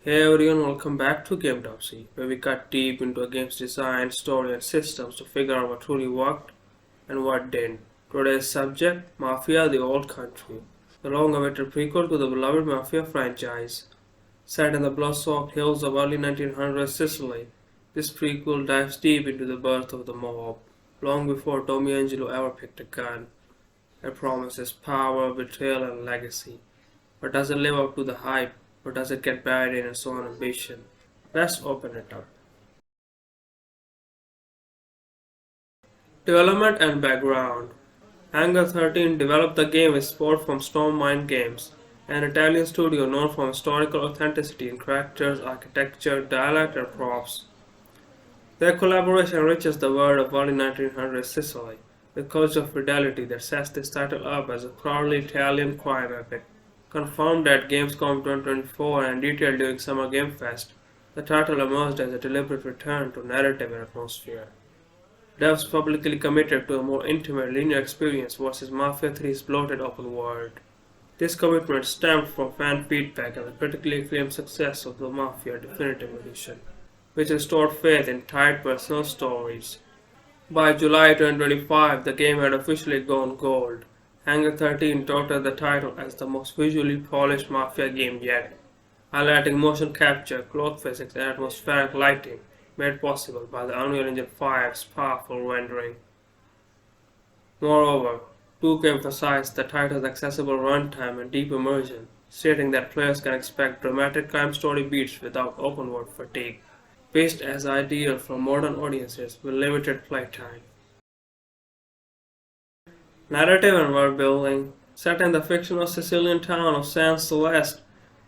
Hey everyone, welcome back to Gametopsy, where we cut deep into a game's design, story, and systems to figure out what truly worked and what didn't. Today's subject: Mafia: The Old Country, the long-awaited prequel to the beloved Mafia franchise. Set in the blood-soaked hills of early 1900s Sicily, this prequel dives deep into the birth of the mob, long before Angelo ever picked a gun. It promises power, betrayal, and legacy. But does it live up to the hype, or does it get buried in its own ambition? Let's open it up. Development and background. Hangar 13 developed the game with support from Stormwind Games, an Italian studio known for historical authenticity in characters, architecture, dialect, and props. Their collaboration enriches the world of early 1900s Sicily, with cultural fidelity that sets this title up as a proudly Italian crime epic. Confirmed at Gamescom 2024 and detailed during Summer Game Fest, the title emerged as a deliberate return to narrative and atmosphere. Devs publicly committed to a more intimate linear experience versus Mafia 3's bloated open world. This commitment stemmed from fan feedback and the critically acclaimed success of the Mafia Definitive Edition, which restored faith in tight personal stories. By July 2025, the game had officially gone gold. Hangar 13 touted the title as the most visually polished Mafia game yet, highlighting motion capture, cloth physics, and atmospheric lighting made possible by the Unreal Engine 5's powerful rendering. Moreover, 2K emphasized the title's accessible runtime and deep immersion, stating that players can expect dramatic crime story beats without open-world fatigue, paced as ideal for modern audiences with limited playtime. Narrative and world building. Set in the fictional Sicilian town of San Celeste,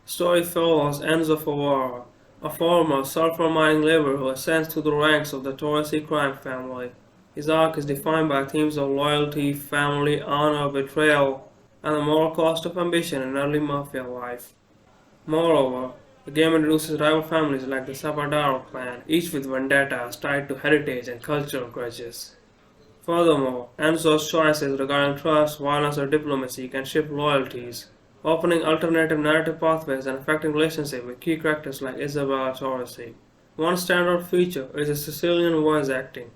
the story follows Enzo Favara, a former sulfur mining laborer who ascends through the ranks of the Torresi crime family. His arc is defined by themes of loyalty, family, honor, betrayal, and the moral cost of ambition in early mafia life. Moreover, the game introduces rival families like the Sapadaro clan, each with vendettas tied to heritage and cultural grudges. Furthermore, Enzo's choices regarding trust, violence, or diplomacy can shift loyalties, opening alternative narrative pathways and affecting relationships with key characters like Isabella Torresi. One standout feature is the Sicilian voice acting,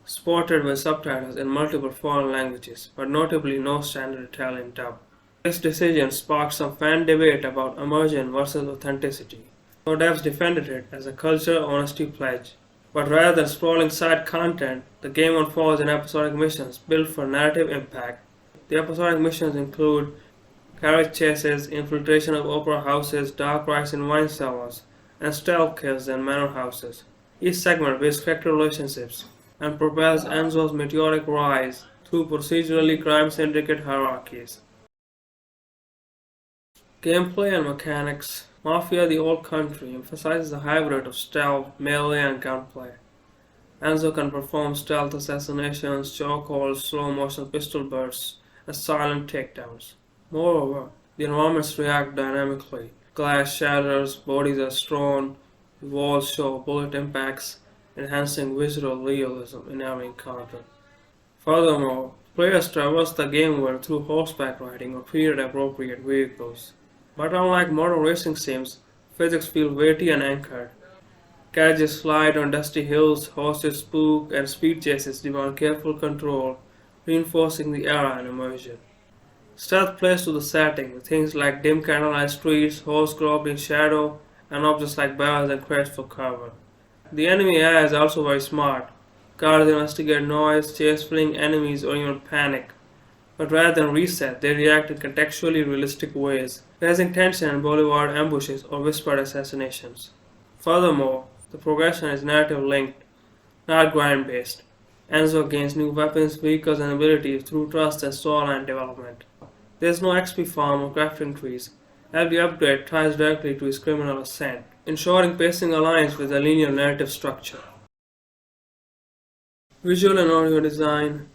supported with subtitles in multiple foreign languages, but notably no standard Italian dub. This decision sparked some fan debate about immersion versus authenticity. Some devs defended it as a cultural honesty pledge, but rather than sprawling side content, the game unfolds in episodic missions built for narrative impact. The episodic missions include carriage chases, infiltration of opera houses, dark rides in wine cellars, and stealth kills in manor houses. Each segment builds character relationships and propels Enzo's meteoric rise through procedurally crime syndicate hierarchies. Gameplay and mechanics. Mafia: The Old Country emphasizes a hybrid of stealth, melee, and gunplay. Enzo can perform stealth assassinations, chokeholds, slow-motion pistol bursts, and silent takedowns. Moreover, the environments react dynamically. Glass shatters, bodies are strewn, walls show bullet impacts, enhancing visual realism in every encounter. Furthermore, players traverse the game world through horseback riding or period-appropriate vehicles. But unlike modern racing sims, physics feel weighty and anchored. Carriages slide on dusty hills, horses spook, and speed chases demand careful control, reinforcing the era and immersion. Stealth plays to the setting with things like dim candlelight streets, horse groped in shadow, and objects like barrels and crates for cover. The enemy AI is also very smart. Guards investigate noise, chase fleeing enemies, or even panic. But rather than reset, they react in contextually realistic ways, raising tension in boulevard ambushes or whispered assassinations. Furthermore, the progression is narrative linked, not grind based. Enzo gains new weapons, vehicles, and abilities through trust and storyline development. There is no XP farm or crafting trees. Every upgrade ties directly to his criminal ascent, ensuring pacing aligns with the linear narrative structure. Visual and audio design.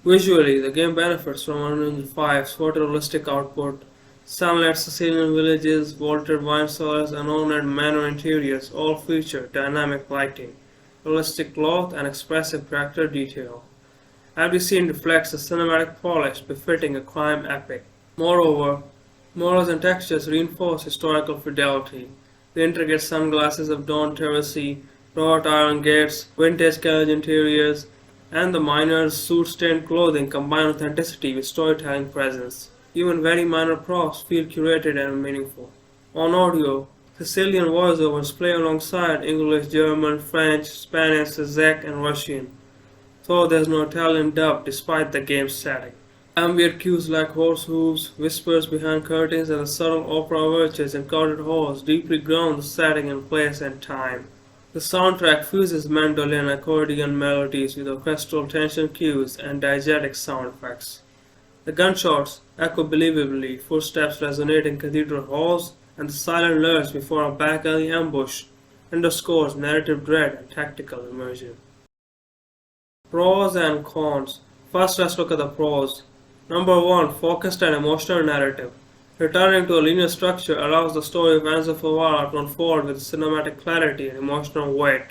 Visually, the game benefits from Unreal Engine 5's photorealistic output. Sunlit Sicilian villages, vaulted wine cellars, and ornate manor interiors all feature dynamic lighting, realistic cloth, and expressive character detail. Every scene reflects a cinematic polish befitting a crime epic. Moreover, Morals and textures reinforce historical fidelity. The intricate sunglasses of Don Terrace, wrought iron gates, vintage carriage interiors, and the miner's soot-stained clothing combine authenticity with storytelling presence. Even very minor props feel curated and meaningful. On audio, Sicilian voiceovers play alongside English, German, French, Spanish, Czech, and Russian, though there's no Italian dub despite the game's setting. Ambient cues like horse hooves, whispers behind curtains, and the subtle opera overtures in crowded halls deeply ground the setting in place and time. The soundtrack fuses mandolin and accordion melodies with orchestral tension cues and diegetic sound effects. The gunshots echo believably, footsteps resonate in cathedral halls, and the silent lurch before a back alley ambush underscores narrative dread and tactical immersion. Pros and cons. First, let's look at the pros. Number 1. Focused and emotional narrative. Returning to a linear structure allows the story of Enzo Favara to unfold with cinematic clarity and emotional weight,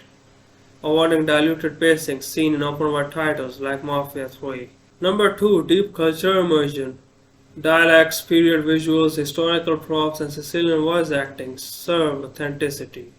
avoiding diluted pacing seen in open-world titles like Mafia 3. Number 2. Deep cultural immersion. Dialects, period visuals, historical props, and Sicilian voice acting serve authenticity.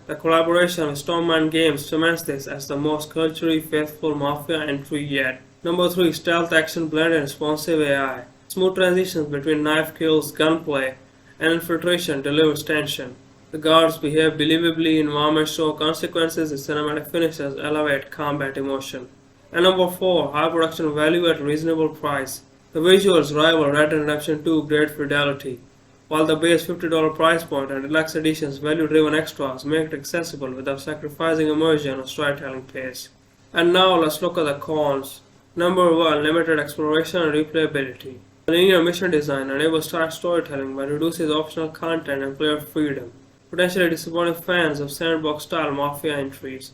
The collaboration with Stormman Games cements this as the most culturally faithful Mafia entry yet. Number 3. Stealth action blend and responsive AI. Smooth transitions between knife kills, gunplay, and infiltration delivers tension. The guards behave believably, environments show consequences, and cinematic finishes elevate combat emotion. And number 4. High production value at reasonable price. The visuals rival Red Dead Redemption 2 great fidelity, while the base $50 price point and deluxe edition's value-driven extras make it accessible without sacrificing immersion or storytelling pace. And now let's look at the cons. Number 1. Limited exploration and replayability. The linear mission design enables stark storytelling but reduces optional content and player freedom, potentially disappointing fans of sandbox-style Mafia entries.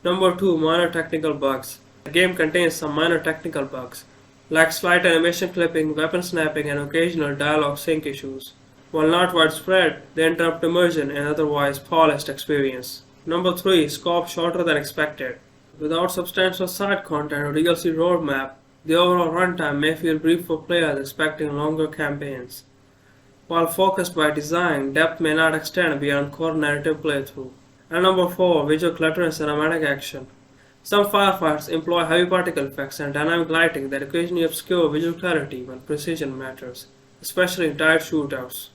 Number 2. Minor technical bugs. The game contains some minor technical bugs, like slight animation clipping, weapon snapping, and occasional dialogue sync issues. While not widespread, they interrupt immersion in an otherwise polished experience. Number 3. Scope shorter than expected. Without substantial side content or DLC roadmap, the overall runtime may feel brief for players expecting longer campaigns. While focused by design, depth may not extend beyond core narrative playthrough. And number 4. Visual clutter and cinematic action. Some firefights employ heavy particle effects and dynamic lighting that occasionally obscure visual clarity when precision matters, especially in tight shootouts.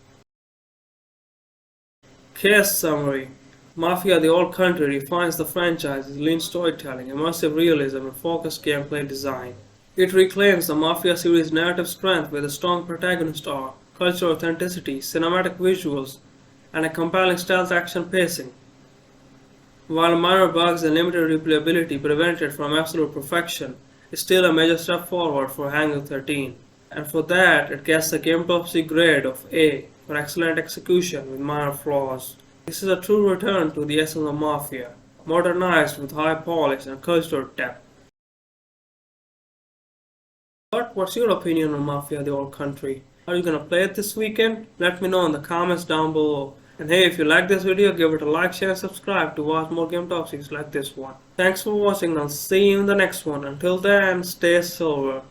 Case summary. Mafia the Old Country refines the franchise's lean storytelling, immersive realism, and focused gameplay design. It reclaims the Mafia series' narrative strength with a strong protagonist arc, cultural authenticity, cinematic visuals, and a compelling stealth action pacing. While minor bugs and limited replayability prevent it from absolute perfection, it's still a major step forward for Hangar 13, and for that it gets the Gametopsy grade of A for excellent execution with minor flaws. This is a true return to the essence of Mafia, modernized with high polish and cultural depth. But what's your opinion on Mafia the Old Country? Are you gonna play it this weekend? Let me know in the comments down below. And hey, if you like this video, give it a like, share, and subscribe to watch more Gametopsies like this one. Thanks for watching and I'll see you in the next one. Until then, stay silver.